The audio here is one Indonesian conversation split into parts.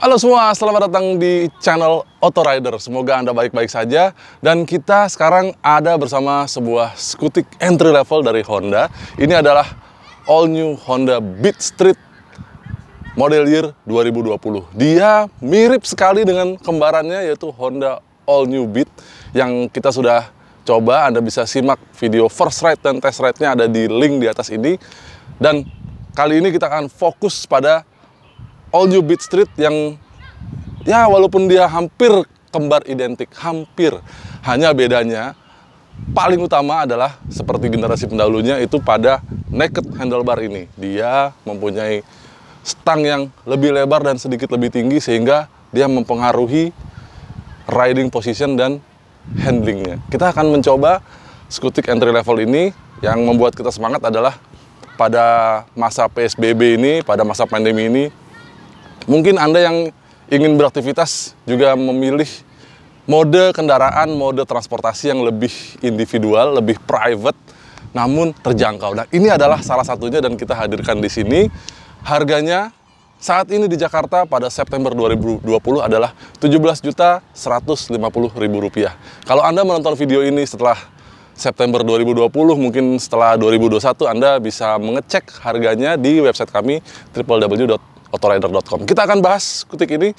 Halo semua, selamat datang di channel Auto Rider. Semoga Anda baik-baik saja. Dan kita sekarang ada bersama sebuah skutik entry level dari Honda. Ini adalah all new Honda Beat Street model year 2020. Dia mirip sekali dengan kembarannya, yaitu Honda all new Beat yang kita sudah coba. Anda bisa simak video first ride dan test ride-nya ada di link di atas ini. Dan kali ini kita akan fokus pada all new Beat Street yang ya walaupun dia hampir kembar identik, hampir, hanya bedanya paling utama adalah seperti generasi pendahulunya itu pada naked handlebar ini. Dia mempunyai stang yang lebih lebar dan sedikit lebih tinggi sehingga dia mempengaruhi riding position dan handlingnya. Kita akan mencoba skutik entry level ini. Yang membuat kita semangat adalah pada masa PSBB ini, pada masa pandemi ini, mungkin Anda yang ingin beraktivitas juga memilih mode kendaraan, mode transportasi yang lebih individual, lebih private, namun terjangkau. Nah, ini adalah salah satunya dan kita hadirkan di sini. Harganya saat ini di Jakarta pada September 2020 adalah Rp17.150.000. Kalau Anda menonton video ini setelah September 2020, mungkin setelah 2021, Anda bisa mengecek harganya di website kami www.autorider.com. Kita akan bahas skutik ini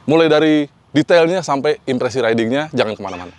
mulai dari detailnya sampai impresi ridingnya. Jangan kemana-mana.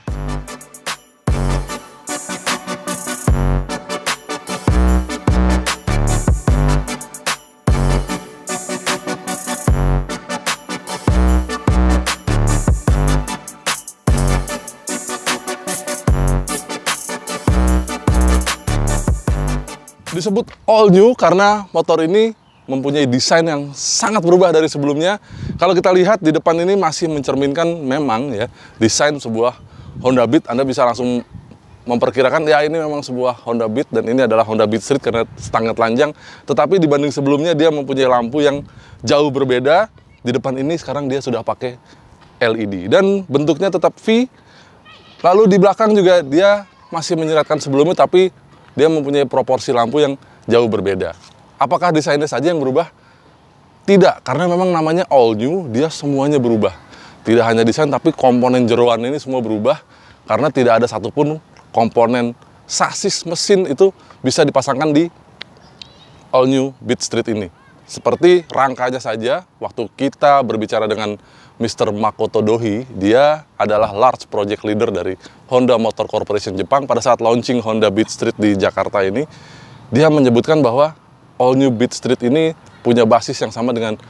Disebut all new karena motor ini mempunyai desain yang sangat berubah dari sebelumnya. Kalau kita lihat di depan ini masih mencerminkan memang ya desain sebuah Honda Beat. Anda bisa langsung memperkirakan ya ini memang sebuah Honda Beat dan ini adalah Honda Beat Street karena stangnya telanjang. Tetapi dibanding sebelumnya dia mempunyai lampu yang jauh berbeda. Di depan ini sekarang dia sudah pakai LED dan bentuknya tetap V. Lalu di belakang juga dia masih menyeratkan sebelumnya, tapi dia mempunyai proporsi lampu yang jauh berbeda. Apakah desainnya saja yang berubah? Tidak, karena memang namanya all new, dia semuanya berubah. Tidak hanya desain, tapi komponen jeroan ini semua berubah. Karena tidak ada satupun komponen sasis mesin itu bisa dipasangkan di all new Beat Street ini. Seperti rangkanya saja, waktu kita berbicara dengan Mr. Makoto Dohi, dia adalah large project leader dari Honda Motor Corporation Jepang. Pada saat launching Honda Beat Street di Jakarta ini, dia menyebutkan bahwa all new Beat Street ini punya basis yang sama dengan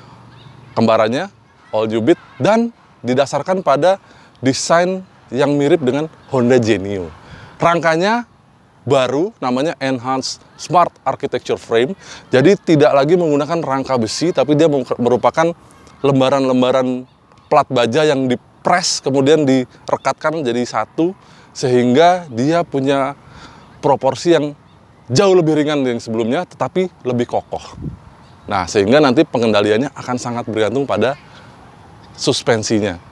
kembarannya, all new Beat, dan didasarkan pada desain yang mirip dengan Honda Genio. Rangkanya baru, namanya Enhanced Smart Architecture Frame, jadi tidak lagi menggunakan rangka besi, tapi dia merupakan lembaran-lembaran plat baja yang dipres, kemudian direkatkan jadi satu, sehingga dia punya proporsi yang jauh lebih ringan dari yang sebelumnya, tetapi lebih kokoh. Nah, sehingga nanti pengendaliannya akan sangat bergantung pada suspensinya.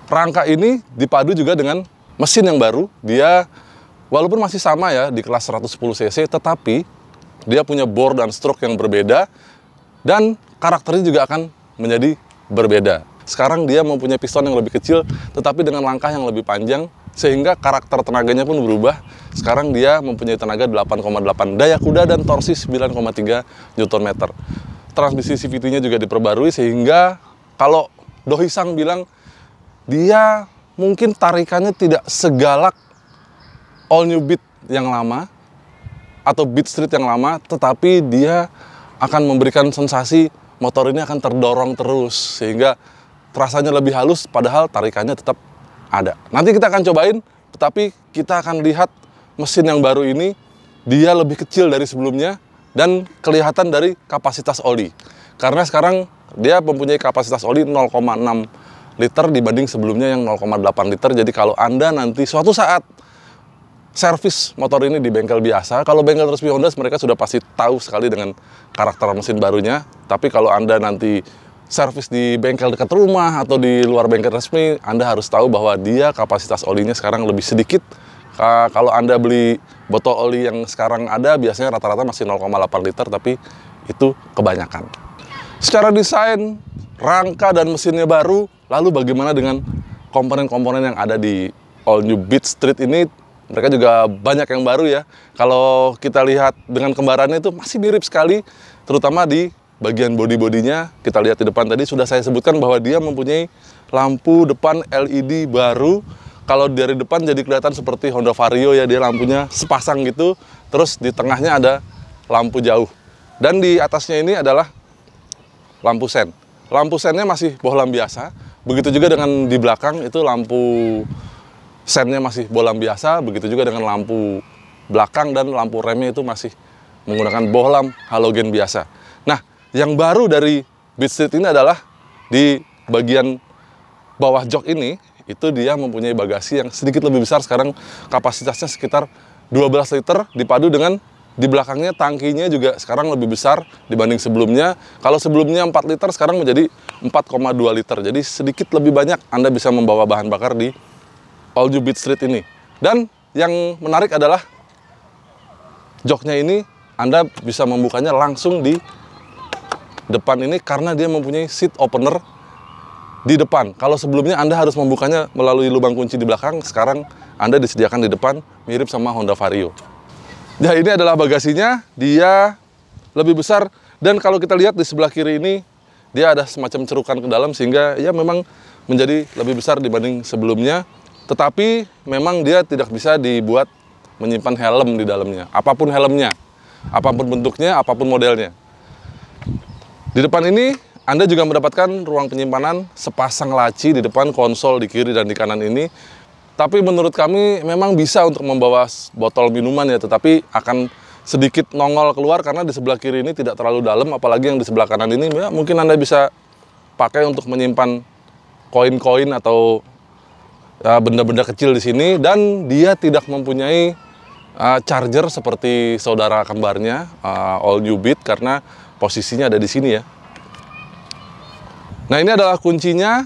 Rangka ini dipadu juga dengan mesin yang baru. Dia walaupun masih sama ya di kelas 110 cc, tetapi dia punya bore dan stroke yang berbeda, dan karakternya juga akan menjadi berbeda. Sekarang dia mempunyai piston yang lebih kecil, tetapi dengan langkah yang lebih panjang, sehingga karakter tenaganya pun berubah. Sekarang dia mempunyai tenaga 8,8 daya kuda dan torsi 9,3 Nm. Transmisi CVT-nya juga diperbarui, sehingga kalau Dohi-san bilang dia mungkin tarikannya tidak segalak all new Beat yang lama atau Beat Street yang lama, tetapi dia akan memberikan sensasi motor ini akan terdorong terus, sehingga rasanya lebih halus, padahal tarikannya tetap ada. Nanti kita akan cobain, tetapi kita akan lihat mesin yang baru ini, dia lebih kecil dari sebelumnya, dan kelihatan dari kapasitas oli. Karena sekarang dia mempunyai kapasitas oli 0,6 liter dibanding sebelumnya yang 0,8 liter. Jadi kalau Anda nanti suatu saat servis motor ini di bengkel biasa, kalau bengkel resmi Honda mereka sudah pasti tahu sekali dengan karakter mesin barunya. Tapi kalau Anda nanti servis di bengkel dekat rumah atau di luar bengkel resmi, Anda harus tahu bahwa dia kapasitas olinya sekarang lebih sedikit. Kalau Anda beli botol oli yang sekarang ada, biasanya rata-rata masih 0,8 liter, tapi itu kebanyakan. Secara desain, rangka dan mesinnya baru. Lalu bagaimana dengan komponen-komponen yang ada di all new Beat Street ini? Mereka juga banyak yang baru ya. Kalau kita lihat dengan kembarannya itu masih mirip sekali, terutama di bagian bodi-bodinya. Kita lihat di depan tadi sudah saya sebutkan bahwa dia mempunyai lampu depan LED baru. Kalau dari depan jadi kelihatan seperti Honda Vario ya, dia lampunya sepasang gitu. Terus di tengahnya ada lampu jauh. Dan di atasnya ini adalah lampu sen. Lampu sennya masih bohlam biasa. Begitu juga dengan di belakang itu lampu sennya masih bohlam biasa. Begitu juga dengan lampu belakang dan lampu remnya itu masih menggunakan bohlam halogen biasa. Nah, yang baru dari Beat Street ini adalah di bagian bawah jok ini, itu dia mempunyai bagasi yang sedikit lebih besar. Sekarang kapasitasnya sekitar 12 liter dipadu dengan di belakangnya tangkinya juga sekarang lebih besar dibanding sebelumnya. Kalau sebelumnya 4 liter, sekarang menjadi 4,2 liter. Jadi sedikit lebih banyak Anda bisa membawa bahan bakar di all new Beat Street ini. Dan yang menarik adalah joknya ini Anda bisa membukanya langsung di depan ini karena dia mempunyai seat opener di depan. Kalau sebelumnya Anda harus membukanya melalui lubang kunci di belakang, sekarang Anda disediakan di depan, mirip sama Honda Vario. Ya, ini adalah bagasinya, dia lebih besar, dan kalau kita lihat di sebelah kiri ini, dia ada semacam cerukan ke dalam, sehingga ya memang menjadi lebih besar dibanding sebelumnya. Tetapi memang dia tidak bisa dibuat menyimpan helm di dalamnya. Apapun helmnya, apapun bentuknya, apapun modelnya. Di depan ini Anda juga mendapatkan ruang penyimpanan, sepasang laci di depan, konsol di kiri dan di kanan ini. Tapi menurut kami memang bisa untuk membawa botol minuman ya, tetapi akan sedikit nongol keluar karena di sebelah kiri ini tidak terlalu dalam, apalagi yang di sebelah kanan ini ya, mungkin Anda bisa pakai untuk menyimpan koin-koin atau benda-benda kecil di sini, dan dia tidak mempunyai charger seperti saudara kembarnya all new Beat karena posisinya ada di sini ya. Nah, ini adalah kuncinya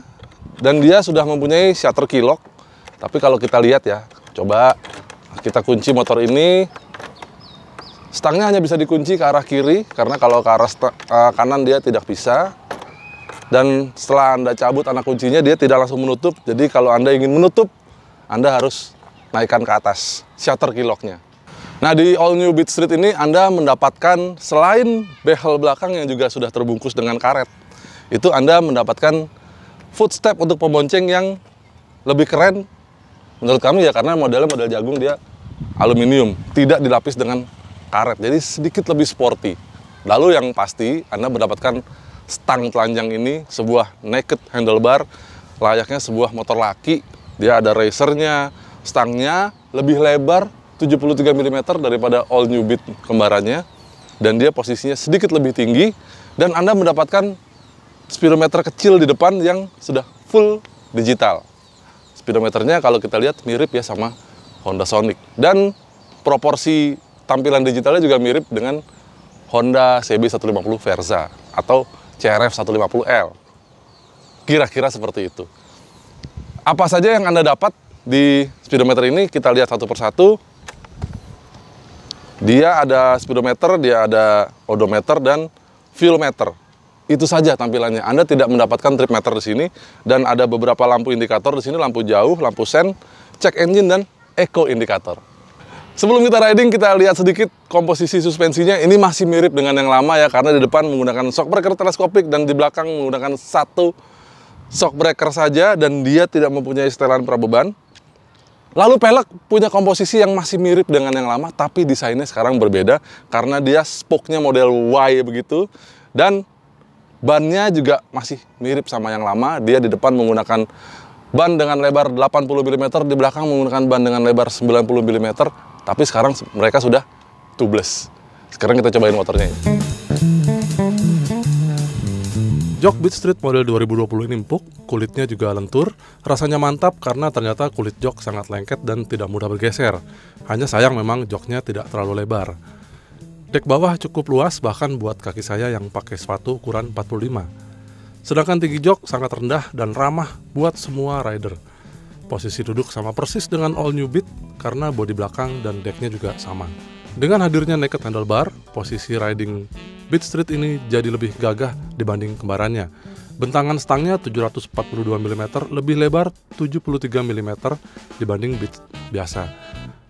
dan dia sudah mempunyai shutter key lock. Tapi kalau kita lihat ya, coba kita kunci motor ini, stangnya hanya bisa dikunci ke arah kiri karena kalau ke arah kanan dia tidak bisa. Dan setelah Anda cabut anak kuncinya, dia tidak langsung menutup. Jadi kalau Anda ingin menutup, Anda harus naikkan ke atas shutter key lock-nya. Nah, di all new Beat Street ini Anda mendapatkan selain behel belakang yang juga sudah terbungkus dengan karet, itu Anda mendapatkan footstep untuk pembonceng yang lebih keren menurut kami ya, karena modelnya model jagung, dia aluminium, tidak dilapis dengan karet. Jadi sedikit lebih sporty. Lalu yang pasti Anda mendapatkan stang telanjang ini, sebuah naked handlebar layaknya sebuah motor laki. Dia ada racernya, stangnya lebih lebar 73 mm daripada all new Beat kembarannya, dan dia posisinya sedikit lebih tinggi, dan Anda mendapatkan speedometer kecil di depan yang sudah full digital. Speedometernya kalau kita lihat mirip ya sama Honda Sonic, dan proporsi tampilan digitalnya juga mirip dengan Honda CB 150 Verza atau CRF 150L. Kira-kira seperti itu. Apa saja yang Anda dapat di speedometer ini, kita lihat satu persatu. Dia ada speedometer, dia ada odometer dan fuel meter. Itu saja tampilannya. Anda tidak mendapatkan trip meter di sini, dan ada beberapa lampu indikator di sini, lampu jauh, lampu sen, check engine, dan eco indikator. Sebelum kita riding, kita lihat sedikit komposisi suspensinya. Ini masih mirip dengan yang lama ya, karena di depan menggunakan shock breaker teleskopik dan di belakang menggunakan satu shock breaker saja, dan dia tidak mempunyai setelan prabeban. Lalu pelek punya komposisi yang masih mirip dengan yang lama, tapi desainnya sekarang berbeda karena dia spoke-nya model Y begitu, dan bannya juga masih mirip sama yang lama. Dia di depan menggunakan ban dengan lebar 80 mm, di belakang menggunakan ban dengan lebar 90 mm, tapi sekarang mereka sudah tubeless. Sekarang kita cobain motornya. Jok Beat Street model 2020 ini empuk, kulitnya juga lentur, rasanya mantap karena ternyata kulit jok sangat lengket dan tidak mudah bergeser. Hanya sayang memang joknya tidak terlalu lebar. Dek bawah cukup luas bahkan buat kaki saya yang pakai sepatu ukuran 45. Sedangkan tinggi jok sangat rendah dan ramah buat semua rider. Posisi duduk sama persis dengan all new Beat karena bodi belakang dan deknya juga sama. Dengan hadirnya naked handlebar, posisi riding Beat Street ini jadi lebih gagah dibanding kembarannya. Bentangan stangnya 742 mm, lebih lebar 73 mm dibanding Beat biasa.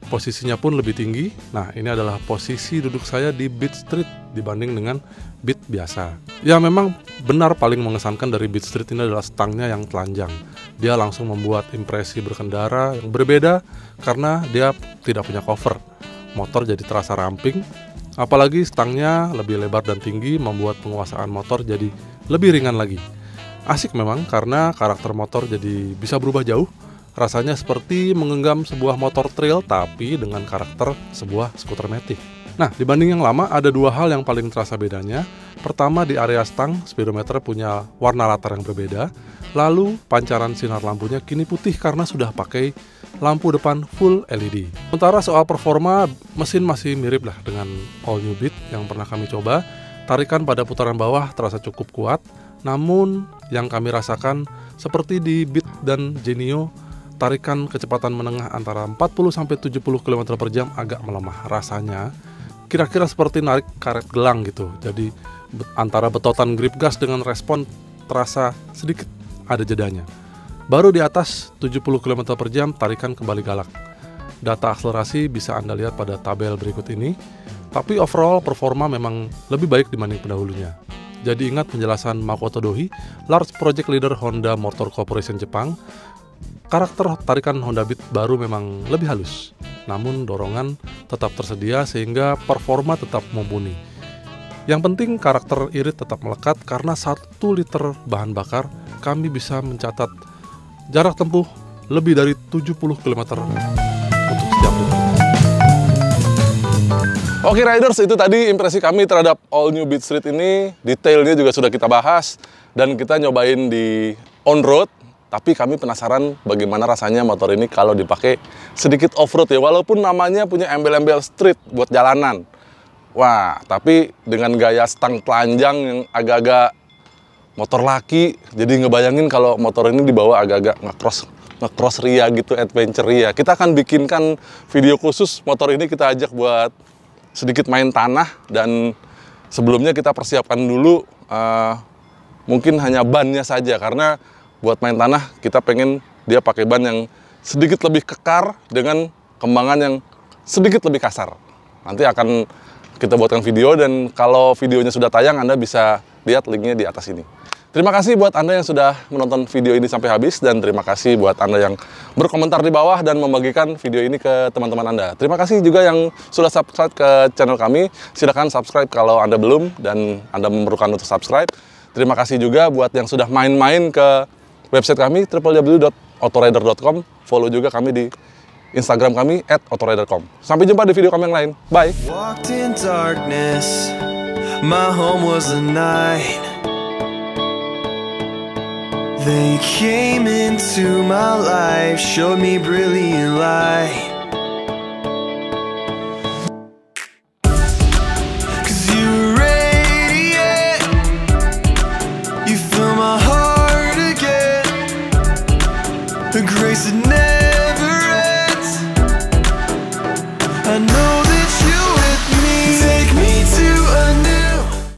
Posisinya pun lebih tinggi. Nah, ini adalah posisi duduk saya di Beat Street dibanding dengan Beat biasa. Ya, memang benar paling mengesankan dari Beat Street ini adalah stangnya yang telanjang. Dia langsung membuat impresi berkendara yang berbeda karena dia tidak punya cover. Motor jadi terasa ramping. Apalagi stangnya lebih lebar dan tinggi membuat penguasaan motor jadi lebih ringan lagi. Asik memang karena karakter motor jadi bisa berubah jauh. Rasanya seperti menggenggam sebuah motor trail tapi dengan karakter sebuah skuter matic. Nah, dibanding yang lama ada dua hal yang paling terasa bedanya. Pertama, di area stang, speedometer punya warna latar yang berbeda. Lalu, pancaran sinar lampunya kini putih karena sudah pakai lampu depan full LED. Sementara soal performa, mesin masih mirip lah dengan all new Beat yang pernah kami coba. Tarikan pada putaran bawah terasa cukup kuat, namun yang kami rasakan seperti di Beat dan Genio, tarikan kecepatan menengah antara 40-70 km/jam agak melemah. Rasanya kira-kira seperti narik karet gelang gitu. Jadi antara betotan grip gas dengan respon terasa sedikit ada jedanya. Baru di atas 70 km/jam tarikan kembali galak. Data akselerasi bisa Anda lihat pada tabel berikut ini. Tapi overall performa memang lebih baik dibanding pendahulunya. Jadi ingat penjelasan Makoto Dohi, large project leader Honda Motor Corporation Jepang. Karakter tarikan Honda Beat baru memang lebih halus, namun dorongan tetap tersedia sehingga performa tetap mumpuni. Yang penting karakter irit tetap melekat karena 1 liter bahan bakar kami bisa mencatat jarak tempuh lebih dari 70 km untuk setiap liter. Oke Riders, itu tadi impresi kami terhadap all new Beat Street ini. Detailnya juga sudah kita bahas dan kita nyobain di on road. Tapi kami penasaran bagaimana rasanya motor ini kalau dipakai sedikit off-road ya. Walaupun namanya punya embel-embel street buat jalanan. Wah, tapi dengan gaya stang telanjang yang agak-agak motor laki. Jadi ngebayangin kalau motor ini dibawa agak-agak nge-cross ria gitu, adventure ria. Kita akan bikinkan video khusus motor ini kita ajak buat sedikit main tanah. Dan sebelumnya kita persiapkan dulu mungkin hanya bannya saja. Karena buat main tanah, kita pengen dia pakai ban yang sedikit lebih kekar dengan kembangan yang sedikit lebih kasar. Nanti akan kita buatkan video dan kalau videonya sudah tayang, Anda bisa lihat linknya di atas ini. Terima kasih buat Anda yang sudah menonton video ini sampai habis dan terima kasih buat Anda yang berkomentar di bawah dan membagikan video ini ke teman-teman Anda. Terima kasih juga yang sudah subscribe ke channel kami. Silakan subscribe kalau Anda belum dan Anda memerlukan untuk subscribe. Terima kasih juga buat yang sudah main-main ke website kami www.autorider.com. Follow juga kami di Instagram kami @autorider.com. Sampai jumpa di video kami yang lain. Bye. Walked in darkness, my home was the night. They came into my life, showed me brilliant light. The grace that